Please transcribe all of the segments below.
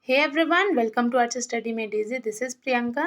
Hey everyone, welcome to arts study में Daisy. This is Priyanka.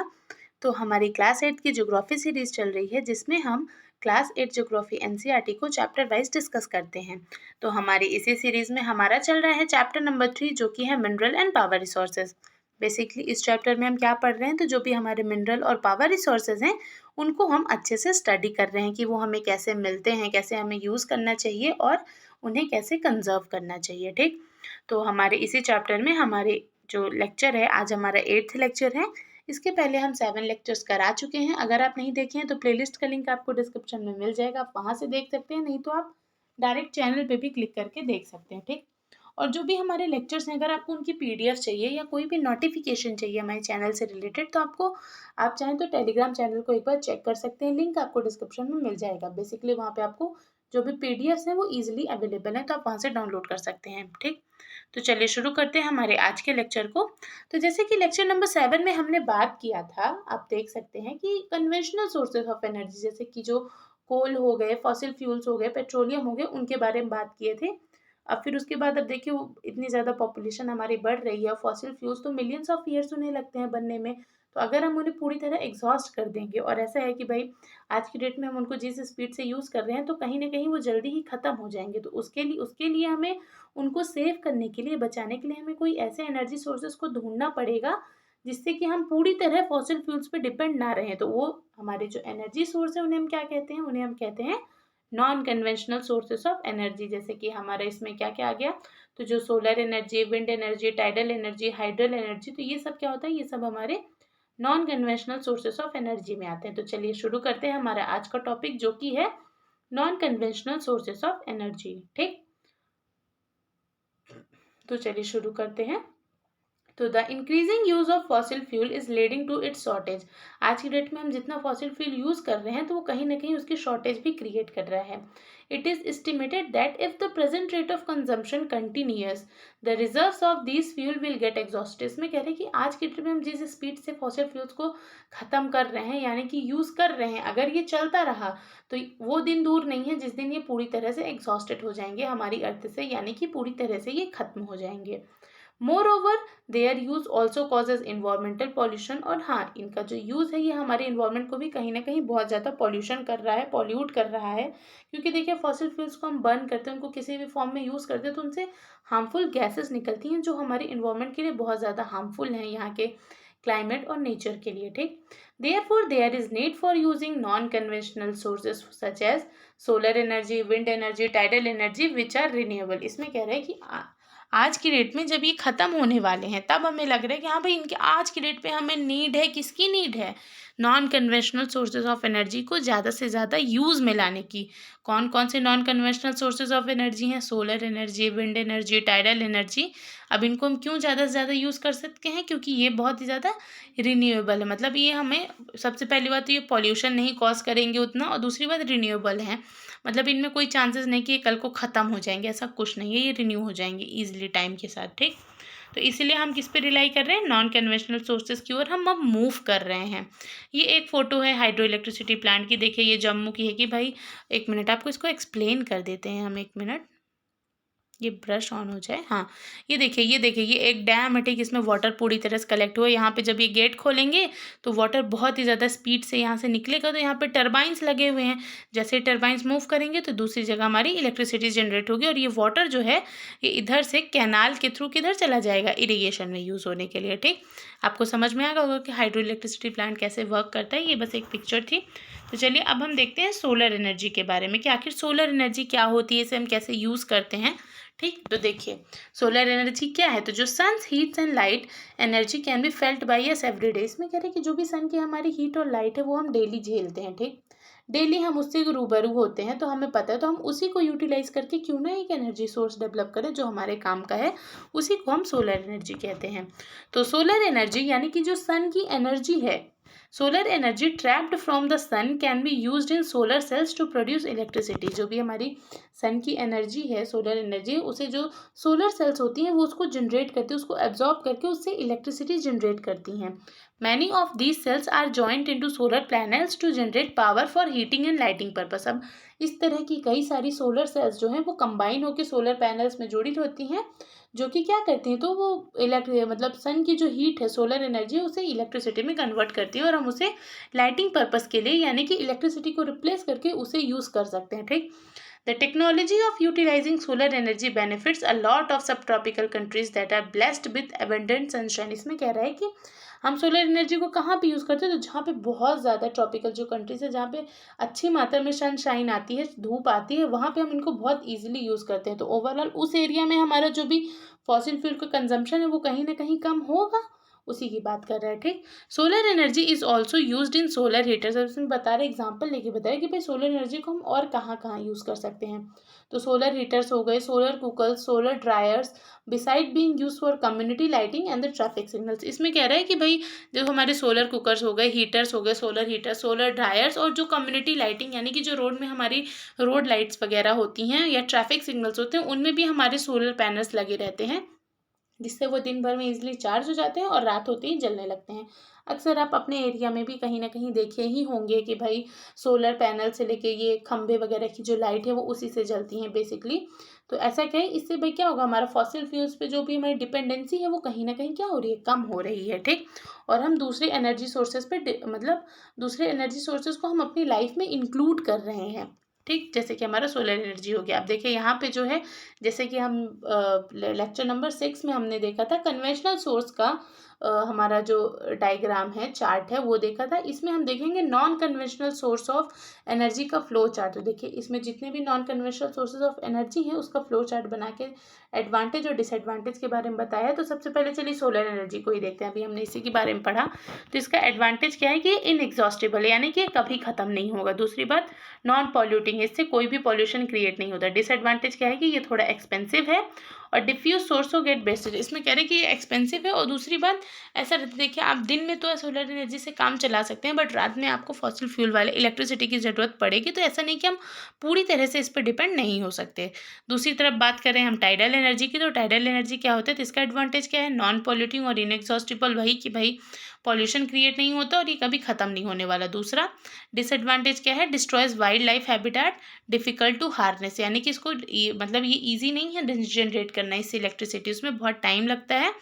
तो हमारी क्लास 8 की ज्योग्राफी सीरीज चल रही है जिसमें हम क्लास 8 ज्योग्राफी एनसीईआरटी को चैप्टर वाइज डिस्कस करते हैं। तो हमारी इसी सीरीज में हमारा चल रहा है चैप्टर नंबर 3 जो कि है mineral and power resources. Basically इस चैप्टर में हम क्या पढ़ रहे हैं, तो जो भी हमारे मिनरल और पावर रिसोर्सेज हैं उनको हम अच्छे से स्टडी कर रहे हैं कि वो हमें कैसे मिलते हैं, कैसे हमें यूज़ करना चाहिए और उन्हें कैसे कंजर्व करना चाहिए। ठीक, तो हमारे इसी चैप्टर में हमारे जो लेक्चर है, आज हमारा 8th लेक्चर है। इसके पहले हम 7 लेक्चर्स करा चुके हैं। अगर आप नहीं देखे हैं तो प्लेलिस्ट का लिंक आपको डिस्क्रिप्शन में मिल जाएगा, आप वहाँ से देख सकते हैं, नहीं तो आप डायरेक्ट चैनल पे भी क्लिक करके देख सकते हैं। ठीक, और जो भी हमारे लेक्चर्स हैं, अगर आपको उनकी पीडीएफ चाहिए या कोई भी नोटिफिकेशन चाहिए हमारे चैनल से रिलेटेड, तो आप चाहें तो टेलीग्राम चैनल को एक बार चेक कर सकते हैं, लिंक आपको डिस्क्रिप्शन में मिल जाएगा। बेसिकली वहाँ पे आपको जो भी पीडीएफ्स हैं वो ईजिली अवेलेबल है, तो आप वहाँ से डाउनलोड कर सकते हैं। ठीक, तो चलिए शुरू करते हैं हमारे आज के लेक्चर को। तो जैसे कि लेक्चर नंबर 7 में हमने बात किया था, आप देख सकते हैं कि कन्वेंशनल सोर्सेज ऑफ एनर्जी जैसे कि जो कोल हो गए, फॉसिल फ्यूल्स हो गए, पेट्रोलियम हो गए, उनके बारे में बात किए थे। अब फिर उसके बाद अब देखिए वो इतनी ज़्यादा पॉपुलेशन हमारी बढ़ रही है, फॉसिल फ्यूल्स तो मिलियंस ऑफ ईयर्स उन्हें लगते हैं बनने में। तो अगर हम उन्हें पूरी तरह एग्जॉस्ट कर देंगे, और ऐसा है कि भाई आज की डेट में हम उनको जिस स्पीड से यूज़ कर रहे हैं तो कहीं ना कहीं वो जल्दी ही ख़त्म हो जाएंगे। तो उसके लिए हमें उनको सेव करने के लिए, बचाने के लिए हमें कोई ऐसे एनर्जी सोर्सेज को ढूंढना पड़ेगा जिससे कि हम पूरी तरह फॉसिल फ्यूल्स पे डिपेंड ना रहें। तो वो हमारे जो एनर्जी सोर्स है उन्हें हम क्या कहते हैं, उन्हें हम कहते हैं non conventional sources of energy. जैसे कि हमारा इसमें क्या क्या आ गया, तो जो solar energy, wind energy, tidal energy, hydel energy, तो ये सब क्या होता है, ये सब हमारे non conventional sources of energy में आते हैं। तो चलिए शुरू करते हैं हमारा आज का टॉपिक जो कि है non conventional sources of energy. ठीक, तो चलिए शुरू करते हैं। तो the increasing use of fossil fuel is leading to its shortage. आज की डेट में हम जितना फॉसिल फ्यूल यूज कर रहे हैं तो वो कहीं ना कहीं उसकी शॉर्टेज भी क्रिएट कर रहा है। It is estimated that if the present rate of consumption continuous, the reserves of these fuel will get exhausted. इसमें कह रहे हैं कि आज की डेट में हम जिस स्पीड से फॉसिल फ्यूल्स को खत्म कर रहे हैं, यानी कि यूज कर रहे हैं, अगर ये चलता रहा तो वो दिन दूर नहीं है जिस दिन ये पूरी तरह से एग्जॉस्टेड हो जाएंगे हमारी अर्थ से, यानी कि पूरी तरह से ये खत्म हो जाएंगे। More their use also causes environmental pollution. और हाँ, इनका जो यूज है ये हमारे इन्वायरमेंट को भी कहीं ना कहीं बहुत ज़्यादा पॉल्यूशन कर रहा है, पॉल्यूट कर रहा है। क्योंकि देखिए फॉसिल फ्यूल्स को हम बर्न करते हैं, उनको किसी भी फॉर्म में यूज़ करते हैं तो उनसे हार्मफुल गैसेस निकलती हैं जो हमारे इन्वायरमेंट के लिए बहुत ज़्यादा हार्मफुल हैं, यहाँ के क्लाइमेट और नेचर के लिए। ठीक, therefore there is need for using non conventional sources such as solar energy, wind energy, tidal energy which are renewable. इसमें कह रहे हैं कि आज की डेट में जब ये ख़त्म होने वाले हैं तब हमें लग रहा है कि हाँ भाई इनके आज की डेट पे हमें नीड है, किसकी नीड है, non conventional sources of energy को ज़्यादा से ज़्यादा यूज़ में लाने की। कौन कौन से non conventional sources of energy हैं? Solar energy, wind energy, tidal energy. अब इनको हम क्यों ज़्यादा से ज़्यादा यूज़ कर सकते हैं? क्योंकि ये बहुत ही ज़्यादा रिन्यूएबल है। मतलब ये हमें, सबसे पहली बात तो ये पॉल्यूशन नहीं कॉज करेंगे उतना, और दूसरी बात रिन्यूएबल है। मतलब इनमें कोई चांसेस नहीं कि ये कल को ख़त्म हो जाएंगे, ऐसा कुछ नहीं है, ये रिन्यू हो जाएंगे ईजिली टाइम के साथ। ठीक, तो इसीलिए हम किस पे रिलाई कर रहे हैं, नॉन कन्वेंशनल सोर्सेज की ओर हम अब मूव कर रहे हैं। ये एक फ़ोटो है हाइड्रो इलेक्ट्रिसिटी प्लांट की। देखिए ये जम्मू की है कि भाई, एक मिनट आपको इसको एक्सप्लेन कर देते हैं हम, एक मिनट, ये ब्रश ऑन हो जाए। हाँ, ये देखिए ये एक डैम है। ठीक, इसमें वाटर पूरी तरह से कलेक्ट हुआ है। यहाँ पे जब ये गेट खोलेंगे तो वाटर बहुत ही ज़्यादा स्पीड से यहाँ से निकलेगा। तो यहाँ पे टरबाइंस लगे हुए हैं, जैसे टरबाइंस मूव करेंगे तो दूसरी जगह हमारी इलेक्ट्रिसिटी जनरेट होगी। और ये वाटर जो है ये इधर से कैनाल के थ्रू किधर चला जाएगा, इरीगेशन में यूज़ होने के लिए। ठीक, आपको समझ में आ गया होगा कि हाइड्रो इलेक्ट्रिसिटी प्लांट कैसे वर्क करता है। ये बस एक पिक्चर थी। तो चलिए अब हम देखते हैं सोलर एनर्जी के बारे में कि आखिर सोलर एनर्जी क्या होती है, इसे हम कैसे यूज़ करते हैं। ठीक, तो देखिए सोलर एनर्जी क्या है, तो जो sun's heats and light energy can be felt by us every day. इसमें कह रहे हैं कि जो भी सन की हमारी हीट और लाइट है वो हम डेली झेलते हैं। ठीक, डेली हम उससे रूबरू होते हैं, तो हमें पता है, तो हम उसी को यूटिलाइज करके क्यों ना एक एनर्जी सोर्स डेवलप करें जो हमारे काम का है, उसी को हम सोलर एनर्जी कहते हैं। तो सोलर एनर्जी यानी कि जो सन की एनर्जी है, solar energy trapped from the sun can be used in solar cells to produce electricity. जो भी हमारी सन की एनर्जी है, सोलर एनर्जी, उसे जो सोलर सेल्स होती हैं वो उसको जनरेट करती है, उसको एब्जॉर्ब करके उससे इलेक्ट्रिसिटी जनरेट करती हैं। Many of these cells are joint into solar panels to generate power for heating and lighting purpose. अब इस तरह की कई सारी सोलर सेल्स जो हैं वो कंबाइन होकर सोलर पैनल्स में जुड़ी होती हैं, जो कि क्या करती हैं, तो वो मतलब सन की जो हीट है, सोलर एनर्जी, उसे इलेक्ट्रिसिटी में कन्वर्ट करती है और हम उसे लाइटिंग पर्पस के लिए यानी कि इलेक्ट्रिसिटी को रिप्लेस करके उसे यूज़ कर सकते हैं। ठीक। The technology of utilizing solar energy benefits a lot of subtropical countries that are blessed with abundant sunshine। इसमें कह रहा है कि हम सोलर एनर्जी को कहाँ पे यूज़ करते हैं, तो जहाँ पे बहुत ज़्यादा ट्रॉपिकल जो कंट्रीज है, जहाँ पे अच्छी मात्रा में सनशाइन आती है, धूप आती है, वहाँ पे हम इनको बहुत इजीली यूज़ करते हैं। तो ओवरऑल उस एरिया में हमारा जो भी फॉसिल फ्यूल का कंजम्पशन है वो कहीं ना कहीं कम होगा, उसी की बात कर रहा है। ठीक। Solar energy is also use in solar heaters. इसमें बता रहे एग्जाम्पल लेके बताया कि भाई सोलर एनर्जी को हम और कहाँ कहाँ यूज़ कर सकते हैं। तो सोलर हीटर्स हो गए, solar cookers, solar dryers, beside being use for community lighting and the traffic signals. इसमें कह रहा है कि भाई जो हमारे सोलर कुकर्स हो गए, हीटर्स हो गए, सोलर हीटर्स, सोलर ड्रायर्स, और जो कम्युनिटी लाइटिंग यानी कि जो रोड में हमारी रोड लाइट्स वगैरह होती हैं या ट्रैफिक सिग्नल्स होते हैं, उनमें भी हमारे सोलर पैनल्स लगे रहते हैं, जिससे वो दिन भर में इजीली चार्ज हो जाते हैं और रात होते ही जलने लगते हैं। अक्सर आप अपने एरिया में भी कहीं ना कहीं देखे ही होंगे कि भाई सोलर पैनल से लेके ये खंभे वगैरह की जो लाइट है वो उसी से जलती हैं बेसिकली। तो ऐसा क्या है, इससे भाई क्या होगा, हमारा फॉसिल फ्यूल्स पे जो भी हमारी डिपेंडेंसी है वो कहीं ना कहीं क्या हो रही है, कम हो रही है। ठीक। और हम दूसरे एनर्जी सोर्सेज पे मतलब दूसरे एनर्जी सोर्सेज को हम अपनी लाइफ में इंक्लूड कर रहे हैं। ठीक। जैसे कि हमारा सोलर एनर्जी हो गया। अब देखिए यहाँ पे जो है, जैसे कि हम लेक्चर नंबर 6 में हमने देखा था कन्वेंशनल सोर्स का हमारा जो डायग्राम है, चार्ट है, वो देखा था। इसमें हम देखेंगे non conventional source of energy का फ्लो चार्ट। तो देखिए इसमें जितने भी non conventional sources of energy हैं उसका फ्लो चार्ट बना के एडवांटेज और डिसएडवांटेज के बारे में बताया है। तो सबसे पहले चलिए सोलर एनर्जी को ही देखते हैं, अभी हमने इसी के बारे में पढ़ा। तो इसका एडवांटेज क्या है कि इनएग्जॉस्टिबल है, यानी कि ये कभी खत्म नहीं होगा। दूसरी बात, नॉन पॉल्यूटिंग है, इससे कोई भी पॉल्यूशन क्रिएट नहीं होता। डिसएडवांटेज क्या है कि ये थोड़ा एक्सपेंसिव है और डिफ्यूज सोर्स ऑफ गेट बेस्टेज। इसमें कह रहे हैं कि ये एक्सपेंसिव है, और दूसरी बात ऐसा रहता है, देखिए आप दिन में तो सोलर एनर्जी से काम चला सकते हैं, बट रात में आपको फॉसिल फ्यूल वाले इलेक्ट्रिसिटी की ज़रूरत पड़ेगी। तो ऐसा नहीं कि हम पूरी तरह से इस पर डिपेंड नहीं हो सकते। दूसरी तरफ बात करें हम टाइडल एनर्जी की, तो टाइडल एनर्जी क्या होता है, तो इसका एडवांटेज क्या है, नॉन पॉल्यूटिंग और इनएग्जॉस्टिबल, वही कि भाई पॉल्यूशन क्रिएट नहीं होता और ये कभी ख़त्म नहीं होने वाला। दूसरा डिसएडवांटेज क्या है, destroys wild life habitat, difficult to harness, यानी कि इसको मतलब ये ईजी नहीं है जनरेट करना इससे इलेक्ट्रिसिटी, उसमें बहुत टाइम लगता है,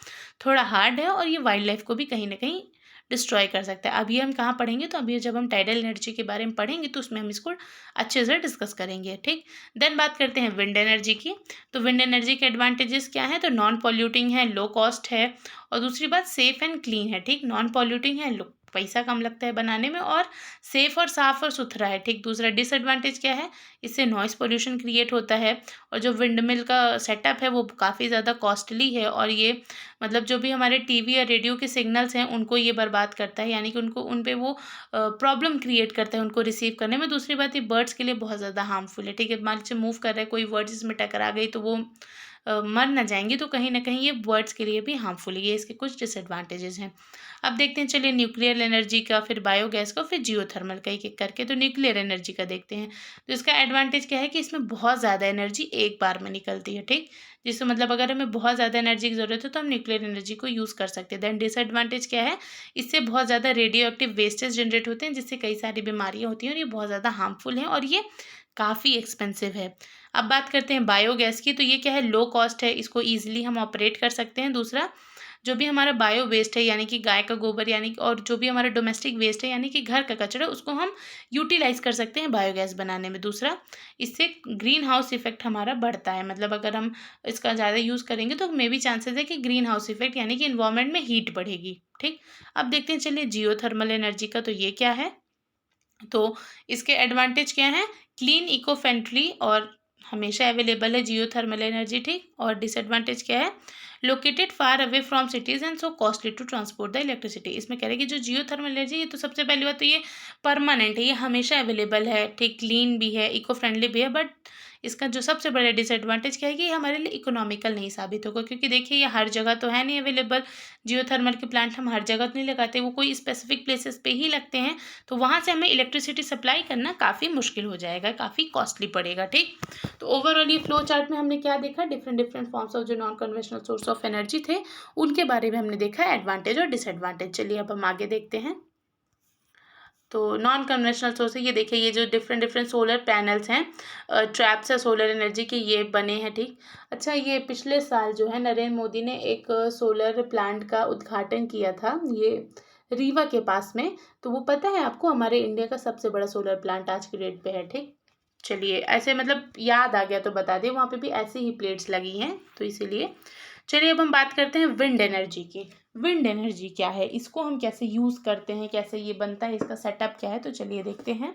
थोड़ा हार्ड है, और ये वाइल्ड लाइफ को भी कहीं ना कहीं डिस्ट्रॉय कर सकता है। अभी हम कहाँ पढ़ेंगे, तो अभी जब हम टाइडल एनर्जी के बारे में पढ़ेंगे तो उसमें हम इसको अच्छे से डिस्कस करेंगे। ठीक। देन बात करते हैं विंड एनर्जी की। तो विंड एनर्जी के एडवांटेजेस क्या है, तो नॉन पॉल्यूटिंग है, लो कॉस्ट है, और दूसरी बात सेफ एंड क्लीन है। ठीक। नॉन पॉल्यूटिंग है, पैसा कम लगता है बनाने में, और सेफ और साफ और सुथरा है। ठीक। दूसरा डिसएडवांटेज क्या है, इससे नॉइस पोल्यूशन क्रिएट होता है, और जो विंड मिल का सेटअप है वो काफ़ी ज़्यादा कॉस्टली है, और ये मतलब जो भी हमारे टीवी या रेडियो के सिग्नल्स हैं उनको ये बर्बाद करता है, यानी कि उनको उन पे वो प्रॉब्लम क्रिएट करता है उनको रिसीव करने में। दूसरी बात, ये बर्ड्स के लिए बहुत ज़्यादा हार्मफुल है। ठीक है। मान लीजिए मूव कर रहा है कोई बर्ड, जिसमें टकरा गई तो वो मर ना जाएंगी, तो कहीं ना कहीं ये बर्ड्स के लिए भी हार्मफुल है। ये इसके कुछ डिसएडवांटेजेस हैं। अब देखते हैं चलिए न्यूक्लियर एनर्जी का, फिर बायोगैस का, फिर जियोथर्मल का एक एक करके। तो न्यूक्लियर एनर्जी का देखते हैं। तो इसका एडवांटेज क्या है कि इसमें बहुत ज़्यादा एनर्जी एक बार में निकलती है। ठीक। जिससे मतलब अगर हमें बहुत ज़्यादा एनर्जी की ज़रूरत है तो हम न्यूक्लियर एनर्जी को यूज़ कर सकते हैं। देन डिसएडवांटेज क्या है, इससे बहुत ज़्यादा रेडियो एक्टिव वेस्टेज जनरेट होते हैं, जिससे कई सारी बीमारियाँ होती हैं, और ये बहुत ज़्यादा हार्मफुल हैं, और ये काफ़ी एक्सपेंसिव है। अब बात करते हैं बायोगैस की। तो ये क्या है, लो कॉस्ट है, इसको ईजिली हम ऑपरेट कर सकते हैं। दूसरा, जो भी हमारा बायो वेस्ट है, यानी कि गाय का गोबर, यानी कि और जो भी हमारा डोमेस्टिक वेस्ट है, यानी कि घर का कचरा, उसको हम यूटिलाइज कर सकते हैं बायोगैस बनाने में। दूसरा, इससे ग्रीन हाउस इफेक्ट हमारा बढ़ता है, मतलब अगर हम इसका ज़्यादा यूज़ करेंगे तो मे भी चांसेस है कि ग्रीन हाउस इफेक्ट यानी कि इन्वायरमेंट में हीट बढ़ेगी। ठीक। अब देखते हैं चलिए जियो थर्मल एनर्जी का। तो ये क्या है, तो इसके एडवांटेज क्या हैं, क्लीन, इको फ्रेंडली, और हमेशा अवेलेबल है जियो थर्मल एनर्जी। ठीक। और डिसएडवांटेज क्या है, located far away from cities and so costly to transport the electricity. इसमें कह रहे हैं कि जो जियो थर्मल एनर्जी, ये तो सबसे पहली बात तो ये परमानेंट है, ये हमेशा अवेलेबल है। ठीक। क्लीन भी है, इको फ्रेंडली भी है, बट इसका जो सबसे बड़ा डिसएडवांटेज क्या है कि ये हमारे लिए इकोनॉमिकल नहीं साबित होगा, क्योंकि देखिए ये हर जगह तो है नहीं अवेलेबल। जियो थर्मल के प्लांट हम हर जगह तो नहीं लगाते, वो कोई स्पेसिफिक प्लेसेस पे ही लगते हैं, तो वहाँ से हमें इलेक्ट्रिसिटी सप्लाई करना काफ़ी मुश्किल हो जाएगा, काफ़ी कॉस्टली पड़ेगा। ठीक। तो ओवरऑल ये फ्लो चार्ट में हमने क्या देखा, डिफरेंट डिफरेंट फॉर्म्स ऑफ जो non conventional source of energy थे उनके बारे में हमने देखा एडवांटेज और डिसएडवांटेज। चलिए अब हम आगे देखते हैं। तो नॉन कन्वेंशनल सोर्स है, ये देखिए ये जो डिफरेंट डिफरेंट सोलर पैनल्स हैं, ट्रैप्स है सोलर एनर्जी के, ये बने हैं, ठीक। अच्छा, ये पिछले साल जो है नरेंद्र मोदी ने एक सोलर प्लांट का उद्घाटन किया था, ये रीवा के पास में। तो वो पता है आपको, हमारे इंडिया का सबसे बड़ा सोलर प्लांट आज की डेट पे है, ठीक। चलिए, ऐसे मतलब याद आ गया तो बता दिए, वहाँ पे भी ऐसी ही प्लेट्स लगी हैं, तो इसीलिए। चलिए अब हम बात करते हैं विंड एनर्जी की। विंड एनर्जी क्या है, इसको हम कैसे यूज़ करते हैं, कैसे ये बनता है, इसका सेटअप क्या है, तो चलिए देखते हैं।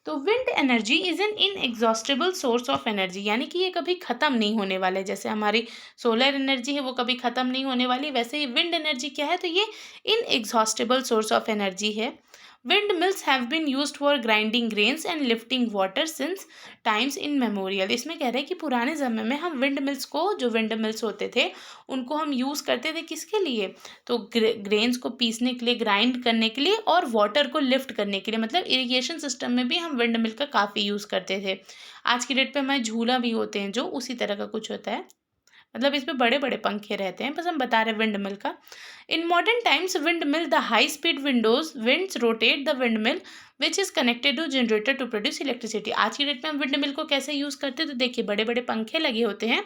तो wind energy is an inexhaustible source of energy, यानी कि ये कभी ख़त्म नहीं होने वाले। जैसे हमारी सोलर एनर्जी है वो कभी ख़त्म नहीं होने वाली, वैसे ही विंड एनर्जी क्या है, तो ये इनएग्जॉस्टेबल सोर्स ऑफ एनर्जी है। Windmills have been used for grinding grains and lifting water since times immemorial। इसमें कह रहे हैं कि पुराने समय में हम विंड मिल्स को, जो विंड मिल्स होते थे उनको हम यूज़ करते थे किसके लिए, तो ग्रेन्स को पीसने के लिए, ग्राइंड करने के लिए, और वाटर को लिफ्ट करने के लिए। मतलब इरिगेशन सिस्टम में भी हम विंड मिल का काफ़ी यूज़ करते थे। आज की डेट पे हमारे झूला भी होते हैं जो उसी तरह का कुछ होता है, मतलब इसमें बड़े बड़े पंखे रहते हैं, बस हम बता रहे हैं विंड मिल का। In modern times wind mill the high speed winds rotate the wind mill which is connected to generator to produce electricity. आज की डेट में हम विंड मिल को कैसे यूज़ करते हैं, तो देखिए बड़े बड़े पंखे लगे होते हैं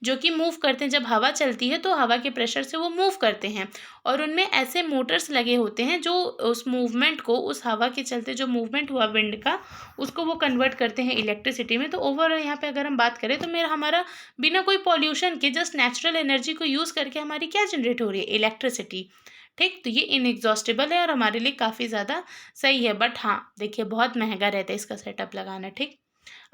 जो कि मूव करते हैं। जब हवा चलती है तो हवा के प्रेशर से वो मूव करते हैं, और उनमें ऐसे मोटर्स लगे होते हैं जो उस मूवमेंट को, उस हवा के चलते जो मूवमेंट हुआ विंड का, उसको वो कन्वर्ट करते हैं इलेक्ट्रिसिटी में। तो ओवरऑल यहाँ पे अगर हम बात करें तो हमारा बिना कोई पॉल्यूशन के जस्ट नेचुरल एनर्जी को यूज़ करके हमारी क्या जनरेट हो रही है, इलेक्ट्रिसिटी, ठीक। तो ये इनएग्जॉस्टेबल है और हमारे लिए काफ़ी ज़्यादा सही है, बट हाँ देखिए बहुत महंगा रहता है इसका सेटअप लगाना, ठीक।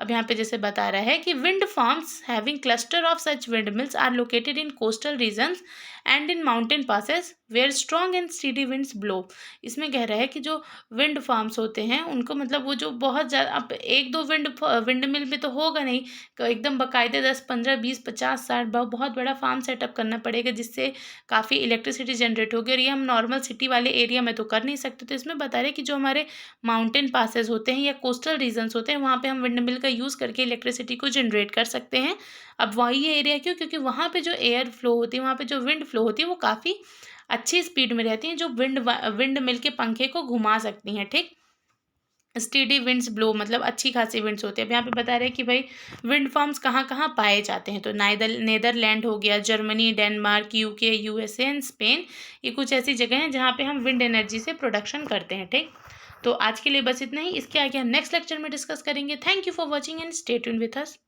अब यहाँ पे जैसे बता रहा है कि wind farms having cluster of such wind mills are located in coastal regions and in mountain passes where strong and steady winds blow. इसमें कह रहा है कि जो विंड फार्म्स होते हैं उनको, मतलब वो जो बहुत ज़्यादा, अब एक दो विंड मिल में तो होगा नहीं, एकदम बाकायदे 10 15 20 50 60 बहुत बड़ा फार्म सेटअप करना पड़ेगा जिससे काफ़ी इलेक्ट्रिसिटी जनरेट होगी, और ये हम नॉर्मल सिटी वाले एरिया में तो कर नहीं सकते। तो इसमें बता रहे कि जो हमारे माउंटेन पासेस होते हैं या कोस्टल रीजन्स होते हैं, वहाँ पे हम विंड मिल का यूज़ करके इलेक्ट्रिसिटी को जनरेट कर सकते हैं। अब वही एरिया क्यों, क्योंकि वहाँ पे जो एयर फ्लो होती है, वहाँ पे जो विंड फ्लो होती है वो काफ़ी अच्छी स्पीड में रहती हैं, जो विंड मिल के पंखे को घुमा सकती हैं, ठीक। स्टीडी विंड्स ब्लो मतलब अच्छी खासी विंड्स होती है। अब यहाँ पे बता रहे हैं कि भाई विंड फार्म्स कहाँ कहाँ पाए जाते हैं, तो नीदरलैंड हो गया, Germany, Denmark, UK, USA and Spain, ये कुछ ऐसी जगह हैं जहाँ पे हम विंड एनर्जी से प्रोडक्शन करते हैं, ठीक। तो आज के लिए बस इतना ही, इसके आगे हम नेक्स्ट लेक्चर में डिस्कस करेंगे। Thank you for watching and stay tuned with us.